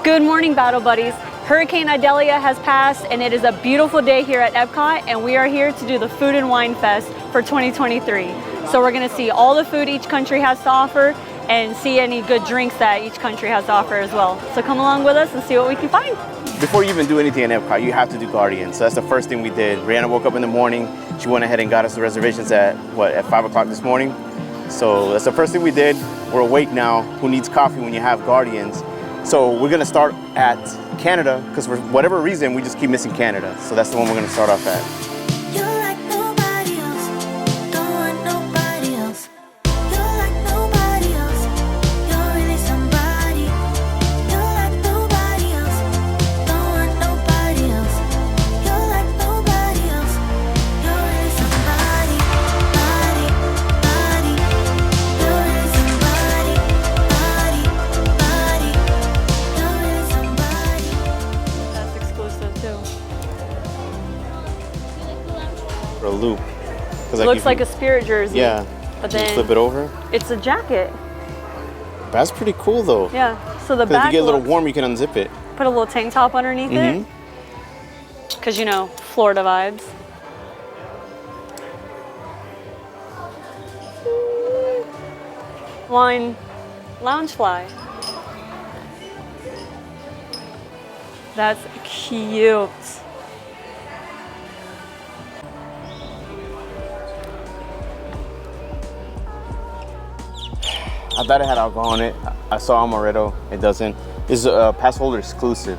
Good morning, Battle Buddies. Hurricane Idalia has passed and it is a beautiful day here at Epcot, and we are here to do the Food and Wine Fest for 2023. So we're gonna see all the food each country has to offer and see any good drinks that each country has to offer as well. So come along with us and see what we can find. Before you even do anything in Epcot, you have to do Guardians. So that's the first thing we did. Brianna woke up in the morning. She went ahead and got us the reservations at 5 o'clock this morning. So that's the first thing we did. We're awake now. Who needs coffee when you have Guardians? So we're gonna start at Canada, because for whatever reason, we just keep missing Canada. So that's the one we're gonna start off at. A loop. It looks like a Spirit jersey. Yeah. But then flip it over. It's a jacket. That's pretty cool though. Yeah. So the back. If you get a little warm, you can unzip it. Put a little tank top underneath it. Because you know, Florida vibes. Wine Loungefly. That's cute. I thought it had alcohol in it. I saw Amaretto. It doesn't. It's a pass holder exclusive.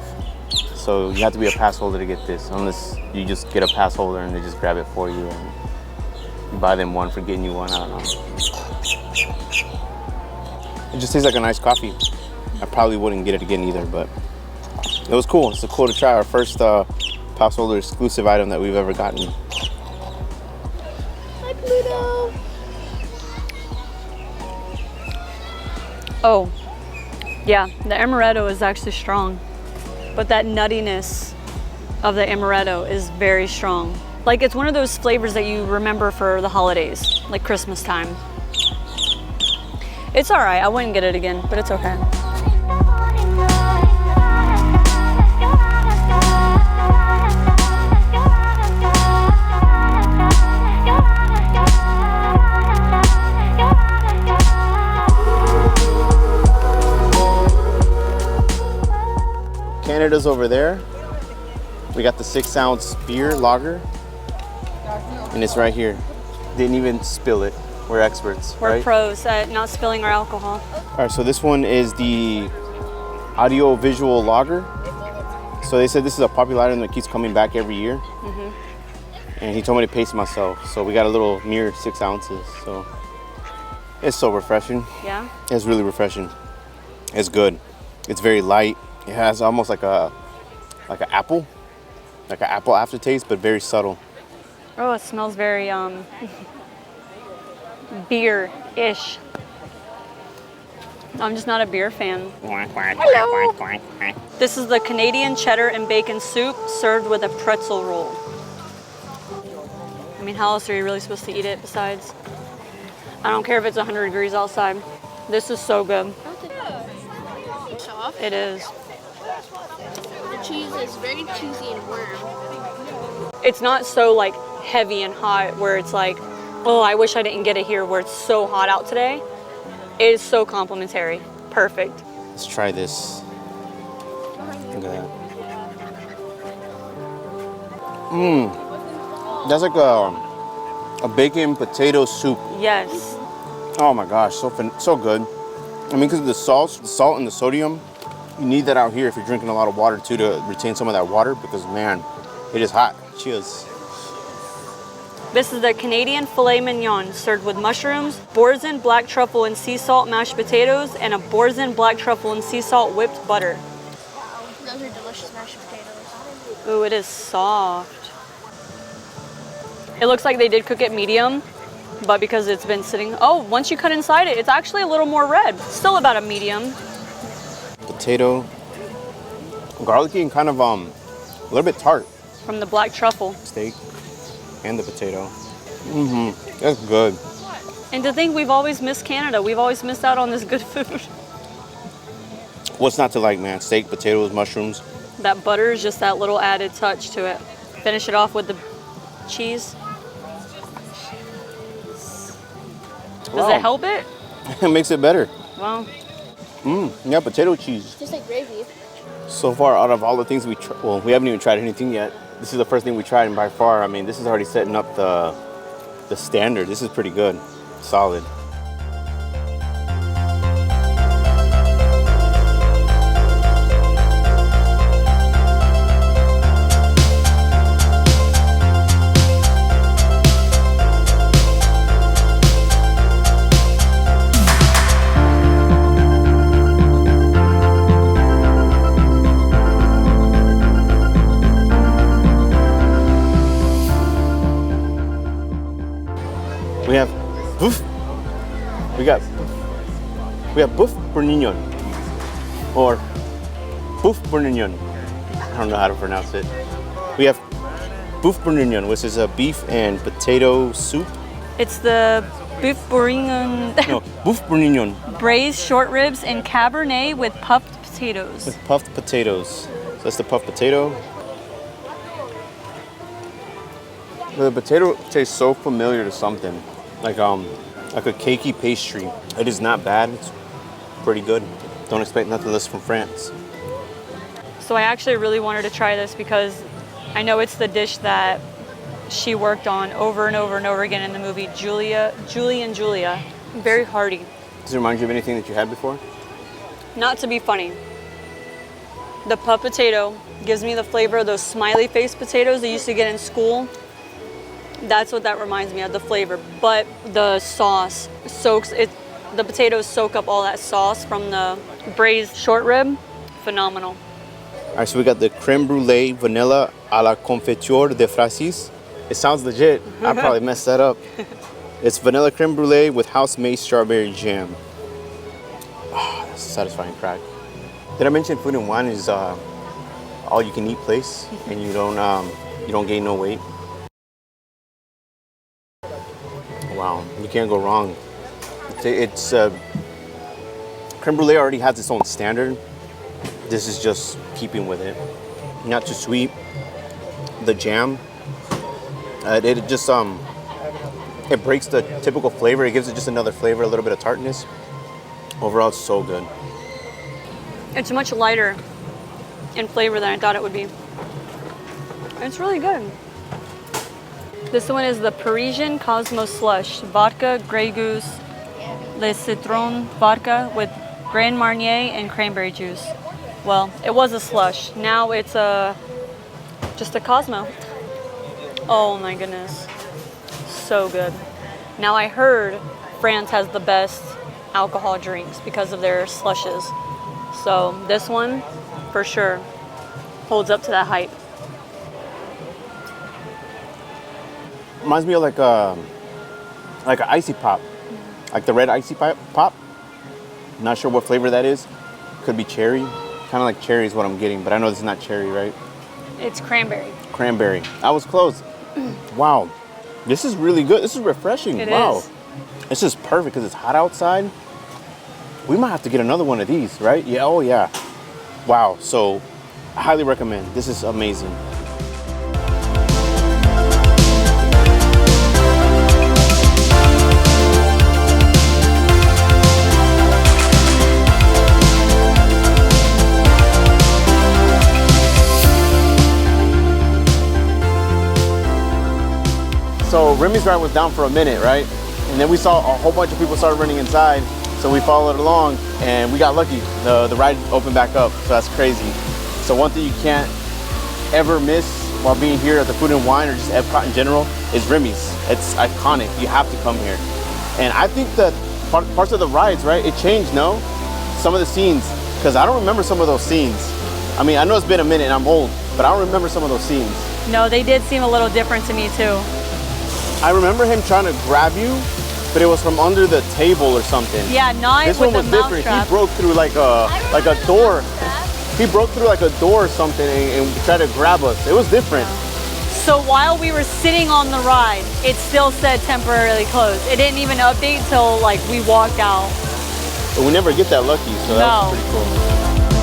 So you have to be a pass holder to get this. Unless you just get a pass holder and they just grab it for you and you buy them one for getting you one. I don't know. It just tastes like a nice coffee. I probably wouldn't get it again either, but it was cool. It's cool to try. Our first pass holder exclusive item that we've ever gotten. Hi, Pluto. Oh, yeah, the Amaretto is actually strong, but that nuttiness of the Amaretto is very strong. Like, it's one of those flavors that you remember for the holidays, like Christmas time. It's all right, I wouldn't get it again, but it's okay. Canada's over there. We got the 6-ounce beer lager, and it's right here. Didn't even spill it. We're experts. We're right? pros at not spilling our alcohol. All right, so this one is the audio visual lager. So they said this is a popular item that keeps coming back every year. And he told me to pace myself. So we got a little mere 6 ounces. So it's so refreshing. Yeah. It's really refreshing. It's good. It's very light. It has almost like an apple aftertaste, but very subtle. Oh, it smells very beer-ish. I'm just not a beer fan. Hello. This is the Canadian cheddar and bacon soup served with a pretzel roll. I mean, how else are you really supposed to eat it besides? I don't care if it's 100 degrees outside. This is so good. Soft. It is. The cheese is very cheesy and warm. It's not so like heavy and hot where it's like, oh, I wish I didn't get it here where it's so hot out today. It is so complimentary. Perfect. Let's try this. Look at that. That's like a bacon potato soup. Yes. Oh my gosh, so good. I mean, because of the salt and the sodium, you need that out here if you're drinking a lot of water too, to retain some of that water, because man, it is hot. Cheers. This is the Canadian filet mignon served with mushrooms, boursin, black truffle and sea salt mashed potatoes, and a boursin, black truffle and sea salt whipped butter. Those are delicious mashed potatoes. Ooh, it is soft. It looks like they did cook it medium, but because it's been sitting, oh, once you cut inside it, it's actually a little more red. Still about a medium. Potato, garlicky and kind of a little bit tart. From the black truffle. Steak and the potato. That's good. And to think we've always missed Canada. We've always missed out on this good food. What's not to like, man? Steak, potatoes, mushrooms. That butter is just that little added touch to it. Finish it off with the cheese. Does it help it? It makes it better. Well. Yeah, potato cheese. Just like gravy. So far, out of all the things well, we haven't even tried anything yet. This is the first thing we tried, and by far, I mean, this is already setting up the standard. This is pretty good, solid. We have boeuf. We have boeuf bourguignon, or boeuf bourguignon. I don't know how to pronounce it. We have boeuf bourguignon, which is a beef and potato soup. It's the boeuf bourguignon. No, boeuf bourguignon. Braised short ribs and cabernet with puffed potatoes. With puffed potatoes. So that's the puffed potato. The potato tastes so familiar to something. Like a cakey pastry. It is not bad. It's pretty good. Don't expect nothing less from France. So I actually really wanted to try this because I know it's the dish that she worked on over and over and over again in the movie Julie and Julia. Very hearty. Does it remind you of anything that you had before? Not to be funny. The puffed potato gives me the flavor of those smiley face potatoes they used to get in school. That's what that reminds me of, the flavor. But the sauce soaks it. The potatoes soak up all that sauce from the braised short rib. Phenomenal. All right, so we got the creme brulee vanilla a la confiture de fraises. It sounds legit. I probably messed that up. It's vanilla creme brulee with house-made strawberry jam. Oh, that's a satisfying crack. Did I mention Food and Wine is all you can eat place, and you don't gain no weight? Wow, you can't go wrong. It's creme brulee already has its own standard. This is just keeping with it. Not too sweet. The jam, it just it breaks the typical flavor. It gives it just another flavor, a little bit of tartness. Overall, it's so good. It's much lighter in flavor than I thought it would be. It's really good. This one is the Parisian Cosmos Slush. Vodka, Grey Goose, Le Citron vodka with Grand Marnier and cranberry juice. Well, it was a slush. Now it's just a Cosmo. Oh my goodness. So good. Now I heard France has the best alcohol drinks because of their slushes. So this one, for sure, holds up to that hype. Reminds me of like an icy pop, like the red icy pop. Not sure what flavor that is. Could be cherry. Kind of like cherry is what I'm getting, but I know this is not cherry, right? It's cranberry. Cranberry. I was close. Wow, this is really good. This is refreshing. It wow. is. This is perfect because it's hot outside. We might have to get another one of these, right? Yeah. Oh yeah. Wow. So, I highly recommend. This is amazing. So Remy's ride was down for a minute, right? And then we saw a whole bunch of people started running inside, so we followed along and we got lucky. The ride opened back up, so that's crazy. So one thing you can't ever miss while being here at the Food and Wine or just Epcot in general is Remy's. It's iconic. You have to come here. And I think that parts of the rides, right, it changed, no? Some of the scenes, because I don't remember some of those scenes. I mean, I know it's been a minute and I'm old, but I don't remember some of those scenes. No, they did seem a little different to me too. I remember him trying to grab you, but it was from under the table or something. Yeah, not this with one was the different. mousetrap. He broke through like a door. He broke through like a door or something and tried to grab us. It was different. So while we were sitting on the ride, it still said temporarily closed. It didn't even update till like we walked out. But we never get that lucky, so that was pretty cool.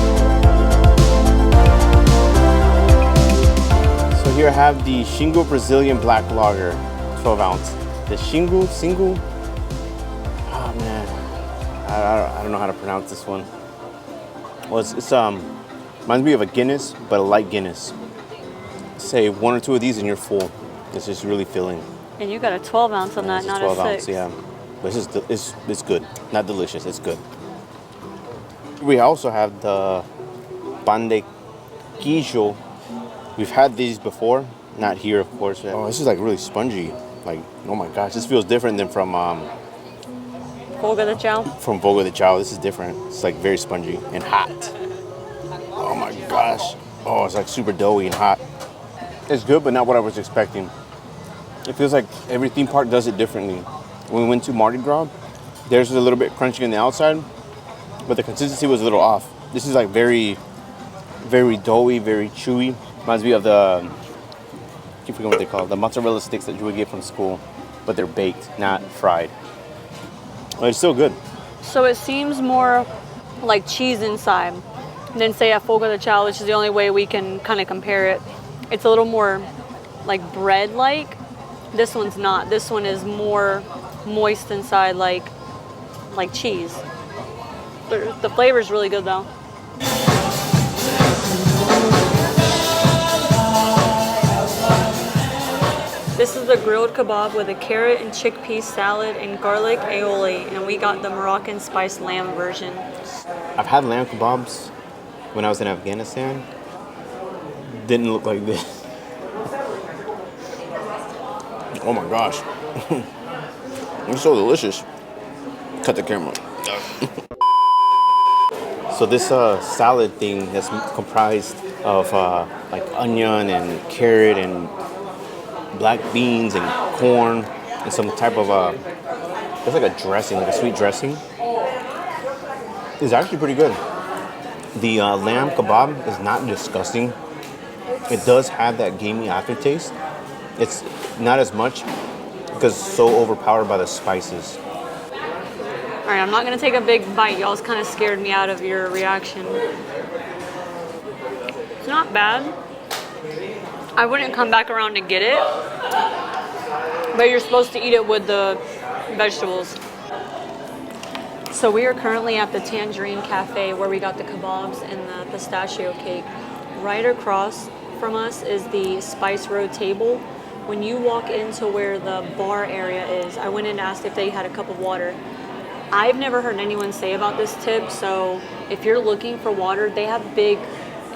here I have the Shingle Brazilian Black Lager, 12 ounce. The single, oh man, I don't know how to pronounce this one. Well, it's reminds me of a Guinness, but a light Guinness. Say 1 or 2 of these and you're full. It's just really filling. And you got a 12 ounce on that, not a 12 6. ounce, yeah. But it's good. Not delicious, it's good. We also have the pan de queijo. We've had these before, not here, of course. Oh, this is like really spongy. Like, oh my gosh, this feels different than from Fogo de Chao. From Fogo de Chao. This is different. It's like very spongy and hot. Oh my gosh. Oh, it's like super doughy and hot. It's good, but not what I was expecting. It feels like every theme park does it differently. When we went to Mardi Gras, theirs was a little bit crunchy on the outside, but the consistency was a little off. This is like very, very doughy, very chewy. Reminds me of I keep forgetting what they call it, the mozzarella sticks that you would get from school, but they're baked, not fried. But it's still good. So it seems more like cheese inside than say at Fogo de Chao, which is the only way we can kind of compare it. It's a little more like bread-like. This one's not. This one is more moist inside, like cheese. But the flavor is really good though. This is the grilled kebab with a carrot and chickpea salad and garlic aioli, and we got the Moroccan spiced lamb version. I've had lamb kebabs when I was in Afghanistan. Didn't look like this. Oh my gosh. It's so delicious. Cut the camera. So this salad thing is comprised of like onion and carrot and black beans and corn and some type of it's like a dressing, like a sweet dressing. It's actually pretty good. The lamb kebab is not disgusting. It does have that gamey aftertaste. It's not as much because it's so overpowered by the spices. All right, I'm not gonna take a big bite. Y'all's kind of scared me out of your reaction. It's not bad. I wouldn't come back around to get it, but you're supposed to eat it with the vegetables. So we are currently at the Tangerine Cafe where we got the kebabs and the pistachio cake. Right across from us is the Spice Road table. When you walk into where the bar area is, I went in and asked if they had a cup of water. I've never heard anyone say about this tip, so if you're looking for water, they have big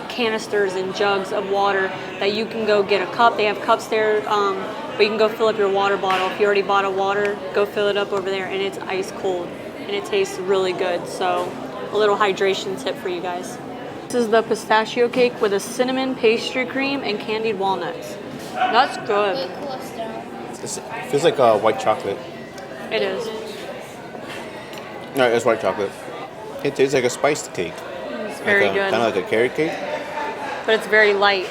canisters and jugs of water that you can go get a cup. They have cups there, but you can go fill up your water bottle. If you already bought a water, go fill it up over there, and it's ice cold, and it tastes really good. So a little hydration tip for you guys. This is the pistachio cake with a cinnamon pastry cream and candied walnuts. That's good. It feels like white chocolate. It is. No, it's white chocolate. It tastes like a spiced cake. It's very good. Kind of like a carrot cake. But it's very light.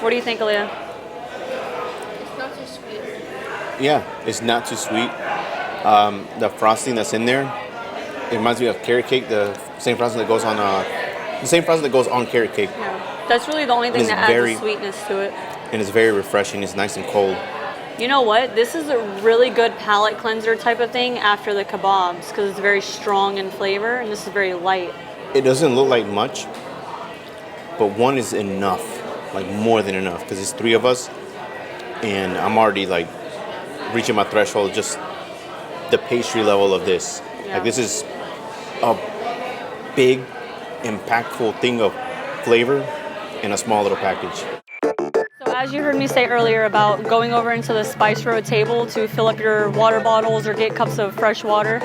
What do you think, Aaliyah? It's not too sweet. Yeah, it's not too sweet. The frosting that's in there, it reminds me of carrot cake. The same frosting that goes on carrot cake. Yeah. That's really the only thing that adds a sweetness to it. And it's very refreshing. It's nice and cold. You know what? This is a really good palate cleanser type of thing after the kebabs because it's very strong in flavor, and this is very light. It doesn't look like much, but one is enough, like more than enough, because it's 3 of us, and I'm already like reaching my threshold, just the pastry level of this. Yeah. Like this is a big, impactful thing of flavor in a small little package. So as you heard me say earlier about going over into the Spice Road table to fill up your water bottles or get cups of fresh water,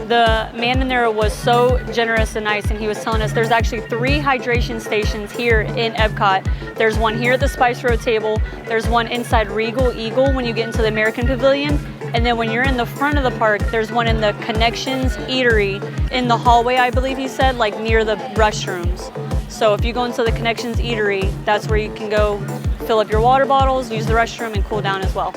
the man in there was so generous and nice, and he was telling us there's actually 3 hydration stations here in Epcot. There's one here at the Spice Road table, there's one inside Regal Eagle when you get into the American Pavilion, and then when you're in the front of the park, there's one in the Connections Eatery in the hallway, I believe he said, like near the restrooms. So if you go into the Connections Eatery, that's where you can go fill up your water bottles, use the restroom, and cool down as well.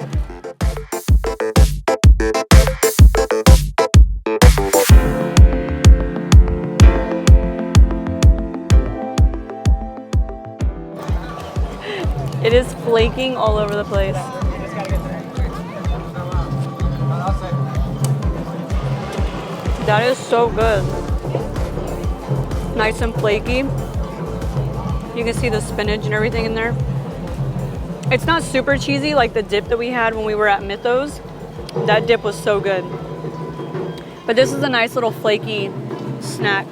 It is flaking all over the place. That is so good. Nice and flaky. You can see the spinach and everything in there. It's not super cheesy like the dip that we had when we were at Mythos. That dip was so good. But this is a nice little flaky snack.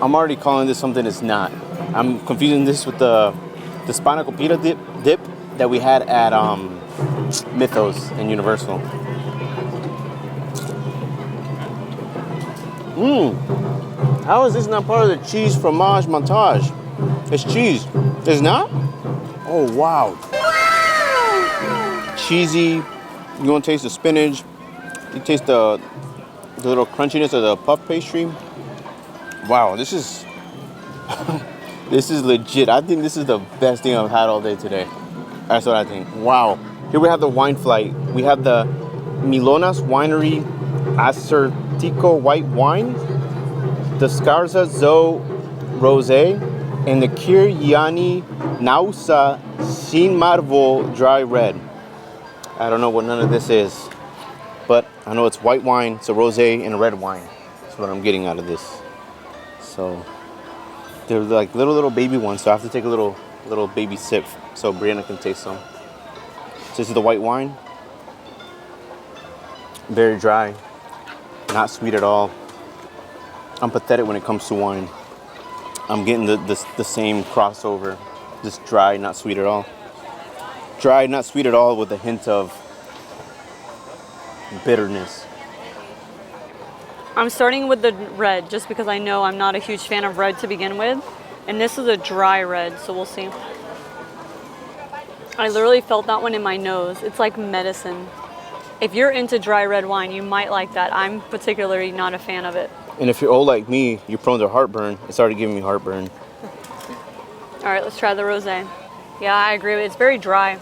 I'm already calling this something it's not. I'm confusing this with the spinal pita dip that we had at Mythos and Universal. How is this not part of the cheese fromage montage? It's cheese. It's not? Oh, wow. Cheesy. You want to taste the spinach. You taste the little crunchiness of the puff pastry. Wow, this is this is legit. I think this is the best thing I've had all day today. That's what I think. Wow. Here we have the wine flight. We have the Milonas Winery Acertico white wine, the Scarza Zo Rosé, and the Kiryani Nausa Sin Marvo dry red. I don't know what none of this is, but I know it's white wine, it's a rosé and a red wine. That's what I'm getting out of this. So they're like little baby ones, so I have to take a little baby sip so Brianna can taste some. So this is the white wine. Very dry, not sweet at all. I'm pathetic when it comes to wine. I'm getting the same crossover. Just dry, not sweet at all. Dry, not sweet at all, with a hint of bitterness. I'm starting with the red just because I know I'm not a huge fan of red to begin with. And this is a dry red, so we'll see. I literally felt that one in my nose. It's like medicine. If you're into dry red wine, you might like that. I'm particularly not a fan of it. And if you're old like me, you're prone to heartburn. It's already giving me heartburn. All right, let's try the rosé. Yeah, I agree with it. It's very dry.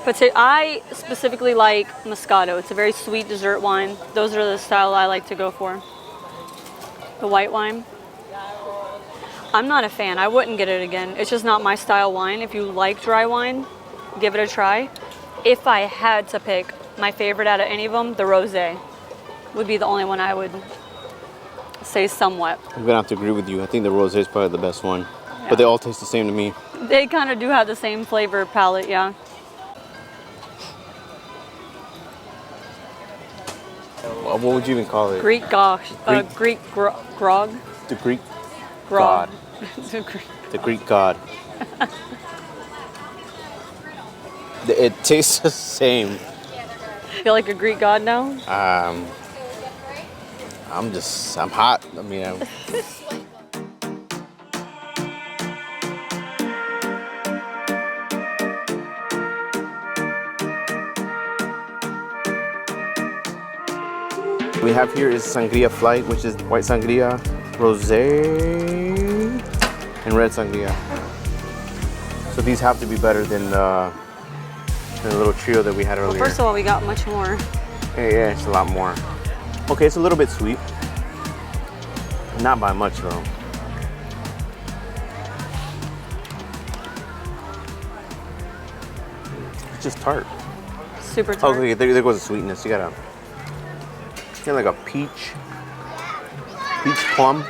But I specifically like Moscato. It's a very sweet dessert wine. Those are the style I like to go for. The white wine. I'm not a fan. I wouldn't get it again. It's just not my style wine. If you like dry wine, give it a try. If I had to pick my favorite out of any of them, the rosé would be the only one I would say somewhat. I'm gonna have to agree with you. I think the rosé is probably the best one. Yeah. But they all taste the same to me. They kind of do have the same flavor palette, yeah. What would you even call it? Greek gosh. Greek grog. The Greek grog. god. The Greek god. It tastes the same. Feel like a Greek god now? I'm hot. I mean, we have here is sangria flight, which is white sangria, rosé, and red sangria. So these have to be better than the little trio that we had earlier. Well, first of all, we got much more. Yeah, it's a lot more. Okay, it's a little bit sweet. Not by much though. It's just tart. Super tart. Okay, there goes the sweetness. You gotta get like a peach plum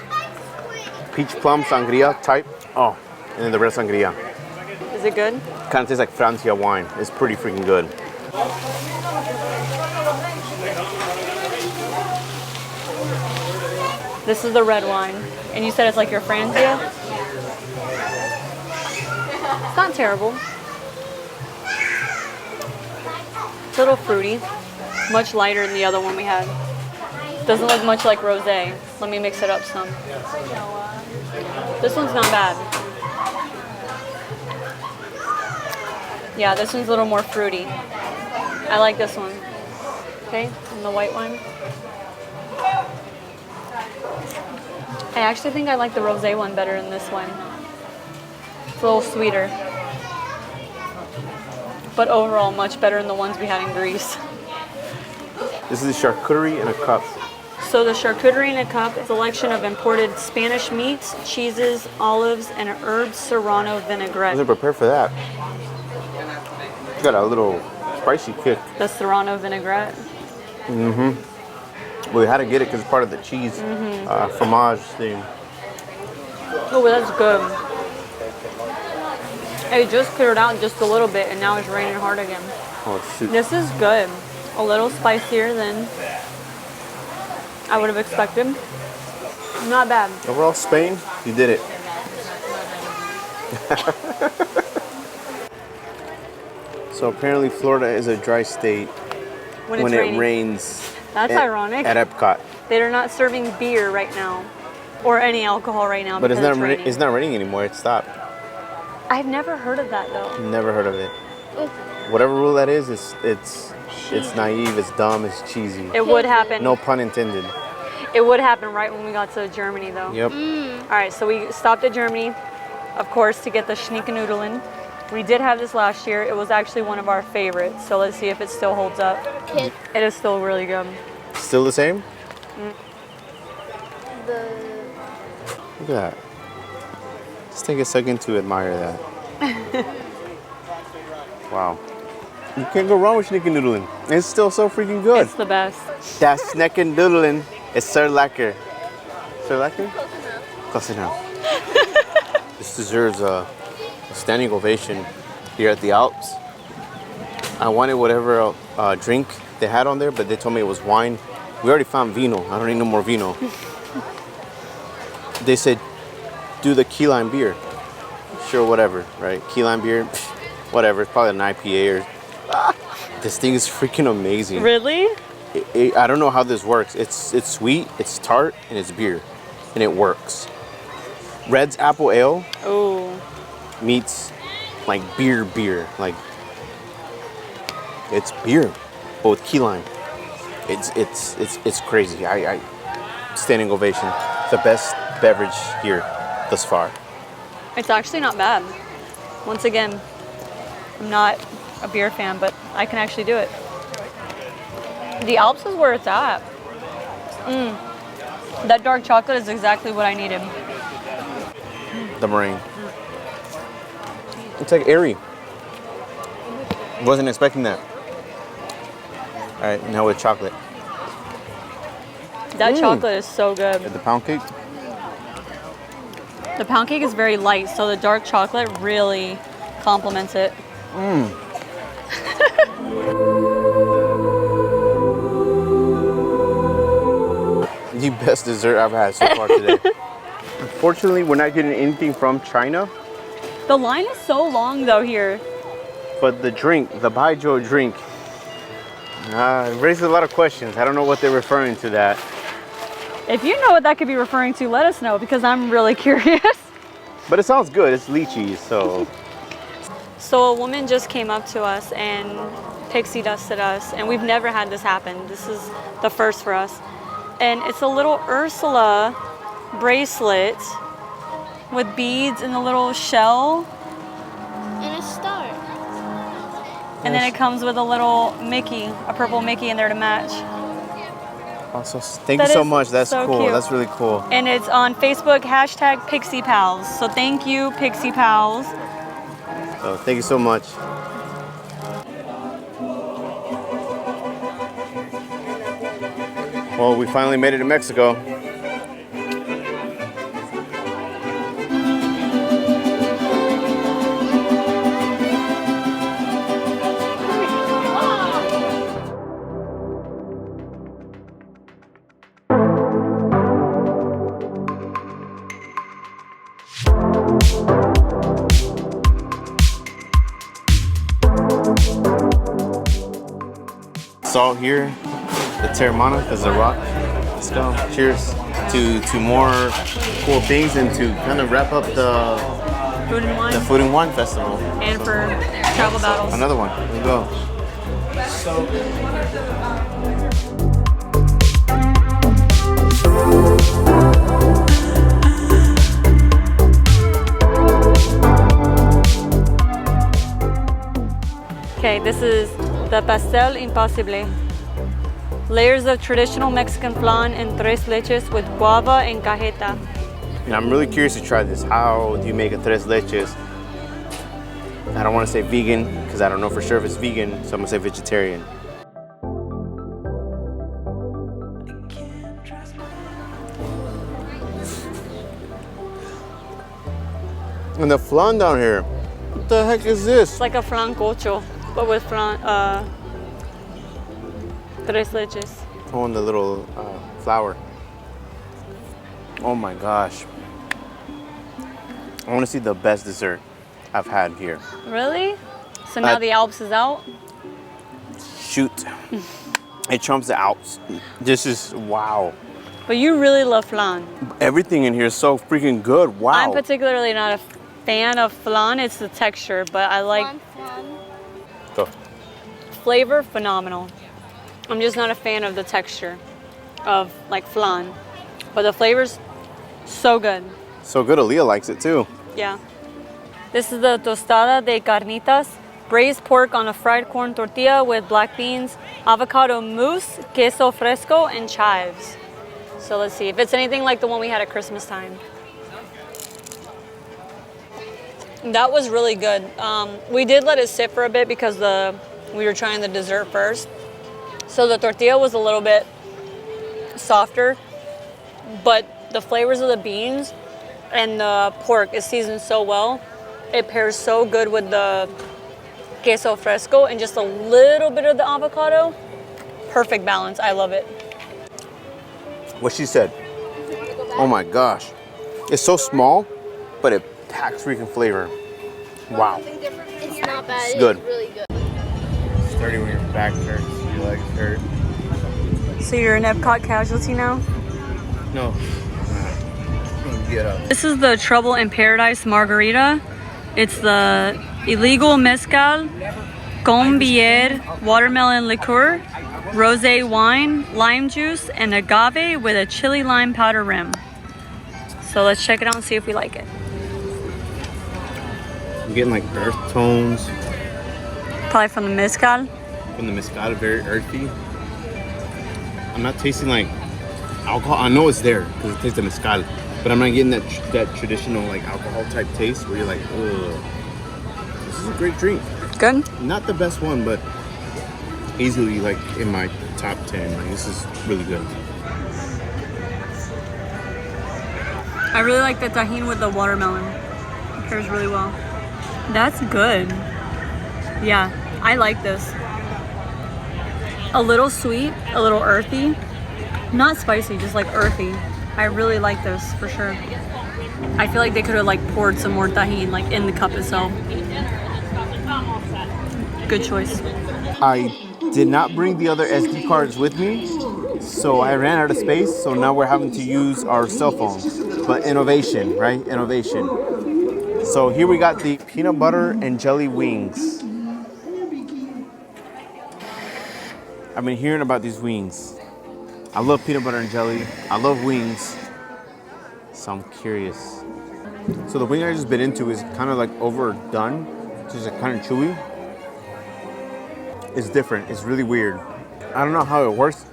sangria type. Oh, and then the red sangria. Is it good? Kind of tastes like Francia wine. It's pretty freaking good. This is the red wine. And you said it's like your Francia? It's not terrible. It's a little fruity. Much lighter than the other one we had. Doesn't look much like rosé. Let me mix it up some. This one's not bad. Yeah, this one's a little more fruity. I like this one. Okay, and the white wine. I actually think I like the rosé one better than this one. It's a little sweeter. But overall, much better than the ones we had in Greece. This is charcuterie in a cup. So the charcuterie in a cup is a selection of imported Spanish meats, cheeses, olives, and an herbs serrano I vinaigrette. wasn't prepared for that. It's got a little spicy kick. The serrano vinaigrette. Well, we had to get it because it's part of the cheese fromage thing. Oh, that's good. It just cleared out just a little bit, and now it's raining hard again. Oh, shoot. This is good. A little spicier than I would have expected. Not bad. Overall, Spain, you did it. So apparently Florida is a dry state When it's it raining. rains. That's ironic. At Epcot. They're not serving beer right now, or any alcohol right now. But it's because not raining. it's not raining anymore. It stopped. I've never heard of that though. Never heard of it. Whatever rule that is, it's naive, it's dumb, it's cheesy. It would happen. No pun intended. It would happen right when we got to Germany though. Yep. All right, so we stopped at Germany, of course, to get the Schneekenudeln. We did have this last year. It was actually one of our favorites. So let's see if it still holds up. Kid. It is still really good. Still the same? The Look at that. Just take a second to admire that. Wow. You can't go wrong with Schneekenudeln. It's still so freaking good. It's the best. That Schneekenudeln is so lekker. So lekker? Close enough. This deserves a standing ovation here at the Alps. I wanted whatever drink they had on there, but they told me it was wine. We already found vino. I don't need no more vino. They said, do the key lime beer. Sure, whatever, right? Key lime beer, whatever. It's probably an IPA or... This thing is freaking amazing. Really? I don't know how this works. It's sweet, it's tart, and it's beer. And it works. Red's Apple Ale Oh. meets like beer. Like, it's beer, but with key lime. It's crazy. I standing ovation. It's the best beverage here thus far. It's actually not bad. Once again, I'm not a beer fan, but I can actually do it. The Alps is where it's at. That dark chocolate is exactly what I needed. The meringue. It's like airy. Wasn't expecting that. All right, now with chocolate. That chocolate is so good. The pound cake. The pound cake is very light, so the dark chocolate really complements it. The best dessert I've had so far today. Unfortunately, we're not getting anything from China, The line is so long though here. but the drink, the Baijiu drink, raises a lot of questions. I don't know what they're referring to that. If you know what that could be referring to, let us know because I'm really curious. But it sounds good. It's lychee, so So a woman just came up to us and pixie dusted us, and we've never had this happen. This is the first for us. And it's a little Ursula bracelet with beads and a little shell. and a star. And then it comes with a little Mickey, a purple Mickey in there to match. also thank That you so is much. That's so cool. cute. That's really cool. And it's on Facebook, hashtag Pixie Palz. So thank you, Pixie Palz. So thank you so much. Well, we finally made it to Mexico. Salt here, the terramana, because the rock. Let's go. Cheers to more cool things and to kind of wrap up the Food and wine. Food and Wine Festival. And for travel battles. Another one. Here we go. Okay, this is the pastel impossible. Layers of traditional Mexican flan and tres leches with guava and cajeta. And I'm really curious to try this. How do you make a tres leches? I don't want to say vegan because I don't know for sure if it's vegan, so I'm gonna say vegetarian. And the flan down here, what the heck is this? It's like a flan cocho, but with flan, tres leches. Oh, and the little flour. Oh my gosh. I want to see the best dessert I've had here. Really? So now the Alps is out? Shoot. It trumps the Alps. This is, wow. But you really love flan. Everything in here is so freaking good. Wow. I'm particularly not a fan of flan. It's the texture, but I like Go. flavor, phenomenal. I'm just not a fan of the texture of like flan. But the flavor's so good. So good, Aaliyah likes it too. Yeah. This is the tostada de carnitas, braised pork on a fried corn tortilla with black beans, avocado mousse, queso fresco, and chives. So let's see if it's anything like the one we had at Christmas time. That was really good. We did let it sit for a bit because we were trying the dessert first. So the tortilla was a little bit softer, but the flavors of the beans and the pork is seasoned so well. It pairs so good with the queso fresco and just a little bit of the avocado. Perfect balance. I love it. What she said. Oh my gosh. It's so small, but it packs freaking flavor. Wow. It's not bad. It's good. It's really good. Sturdy when your back hurts, your legs hurt. So you're an Epcot casualty now? No. Get up. This is the Trouble in Paradise margarita. It's the illegal mezcal, con bière, watermelon liqueur, rosé wine, lime juice, and agave with a chili lime powder rim. So let's check it out and see if we like it. I'm getting like earth tones Probably from the mezcal. from the mezcal, very earthy. I'm not tasting like alcohol. I know it's there because it tastes the mezcal, but I'm not getting that traditional like alcohol type taste where you're like, ugh. This is a great drink. Good? Not the best one, but easily like in my top 10. Like, this is really good. I really like the tahini with the watermelon. It pairs really well. That's good. Yeah, I like this. A little sweet, a little earthy. Not spicy, just like earthy. I really like this for sure. I feel like they could have like poured some more tahini like in the cup itself. Good choice. I did not bring the other SD cards with me, so I ran out of space, so now we're having to use our cell phones. But innovation, right? Innovation. So here we got the peanut butter and jelly wings. I've been hearing about these wings. I love peanut butter and jelly. I love wings. So I'm curious. So the wing I just bit into is kind of like overdone. It's just like kind of chewy. It's different. It's really weird. I don't know how it works.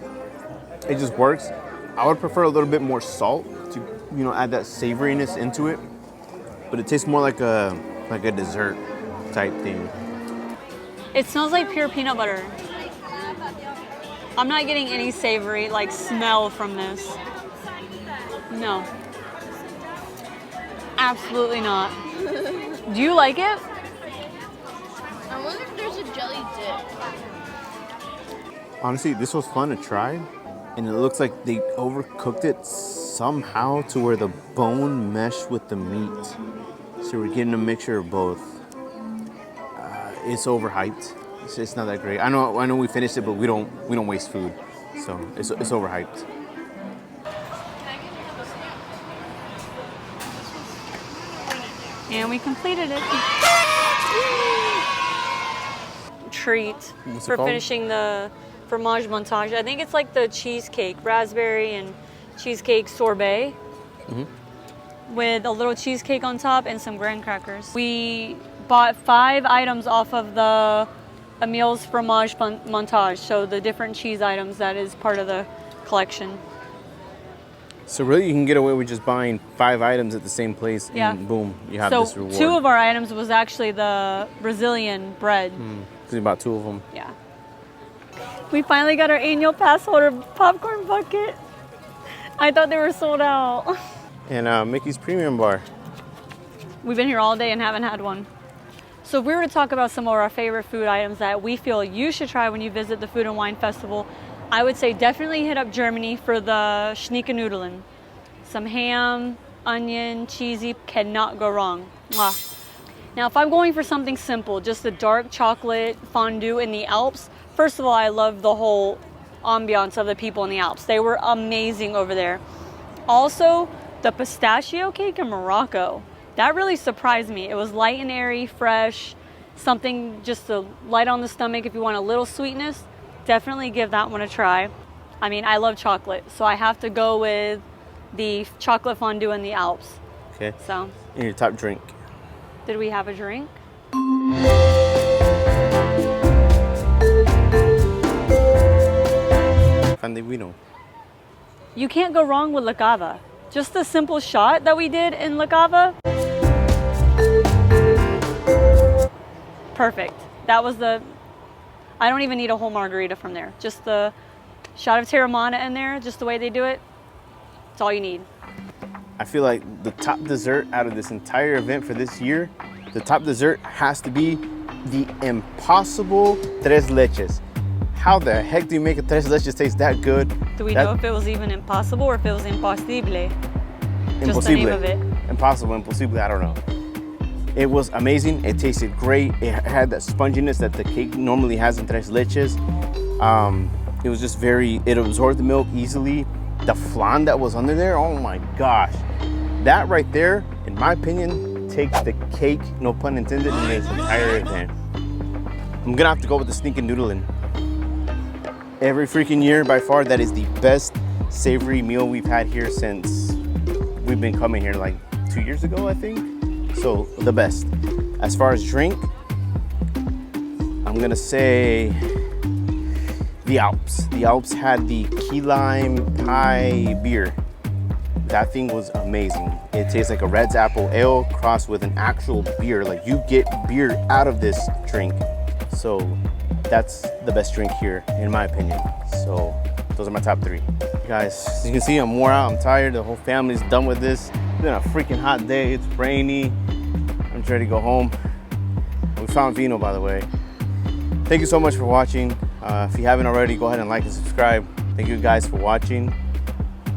It just works. I would prefer a little bit more salt to, you know, add that savoriness into it. But it tastes more like a dessert type thing. It smells like pure peanut butter. I'm not getting any savory like smell from this. No. Absolutely not. Do you like it? I wonder if there's a jelly dip. Honestly, this was fun to try. And it looks like they overcooked it somehow to where the bone meshed with the meat. So we're getting a mixture of both. It's overhyped. It's just not that great. I know we finished it, but we don't waste food. So it's overhyped. And we completed it. Treat What's it for called? finishing the fromage montage. I think it's like the cheesecake, raspberry and cheesecake sorbet with a little cheesecake on top and some graham crackers. We bought 5 items off of the Emil's fromage montage, so the different cheese items that is part of the collection. So really you can get away with just buying 5 items at the same place and boom, you have this So reward. 2 of our items was actually the Brazilian bread. So you bought 2 of them. Yeah. We finally got our annual pass holder popcorn bucket. I thought they were sold out. And Mickey's Premium Bar. We've been here all day and haven't had one. So if we were to talk about some of our favorite food items that we feel you should try when you visit the Food and Wine Festival, I would say definitely hit up Germany for the Schneekenudeln. Some ham, onion, cheesy, cannot go wrong. Mwah. Now if I'm going for something simple, just the dark chocolate fondue in the Alps, first of all, I love the whole ambiance of the people in the Alps. They were amazing over there. Also, the pistachio cake in Morocco. That really surprised me. It was light and airy, fresh, something just to light on the stomach if you want a little sweetness. Definitely give that one a try. I mean, I love chocolate, so I have to go with the chocolate fondue in the Alps. Okay. So, And your top drink. did we have a drink? Fan de vino. You can't go wrong with La Cava. Just the simple shot that we did in La Cava. Perfect. That was I don't even need a whole margarita from there. Just the shot of Terramana in there, just the way they do it. It's all you need. I feel like the top dessert out of this entire event for this year, the top dessert has to be the impossible tres leches. How the heck do you make a tres leches taste that good? Do we know if it was even impossible or if it was impossible? Just the name of it. Impossible, impossible, I don't know. It was amazing. It tasted great. It had that sponginess that the cake normally has in tres leches. It was just it absorbed the milk easily. The flan that was under there, oh my gosh. That right there, in my opinion, takes the cake, no pun intended, in this entire event. I'm gonna have to go with the Schneekenudeln. Every freaking year, by far, that is the best savory meal we've had here since we've been coming here, like 2 years ago, I think. So, the best. As far as drink, I'm gonna say the Alps. The Alps had the key lime pie beer. That thing was amazing. It tastes like a Red's Apple Ale crossed with an actual beer. Like, you get beer out of this drink. So that's the best drink here, in my opinion. So those are my top 3. Guys, as you can see, I'm wore out, I'm tired. The whole family's done with this. It's been a freaking hot day. It's rainy. I'm just ready to go home. We found vino, by the way. Thank you so much for watching. If you haven't already, go ahead and like and subscribe. Thank you guys for watching,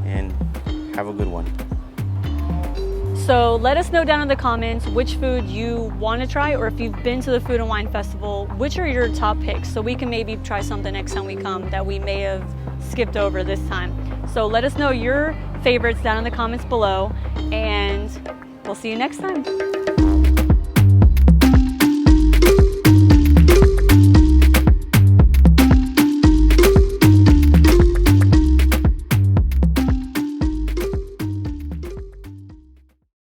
and have a good one. So let us know down in the comments which food you want to try, or if you've been to the Food and Wine Festival, which are your top picks, so we can maybe try something next time we come that we may have skipped over this time. So let us know your favorites down in the comments below, and we'll see you next time.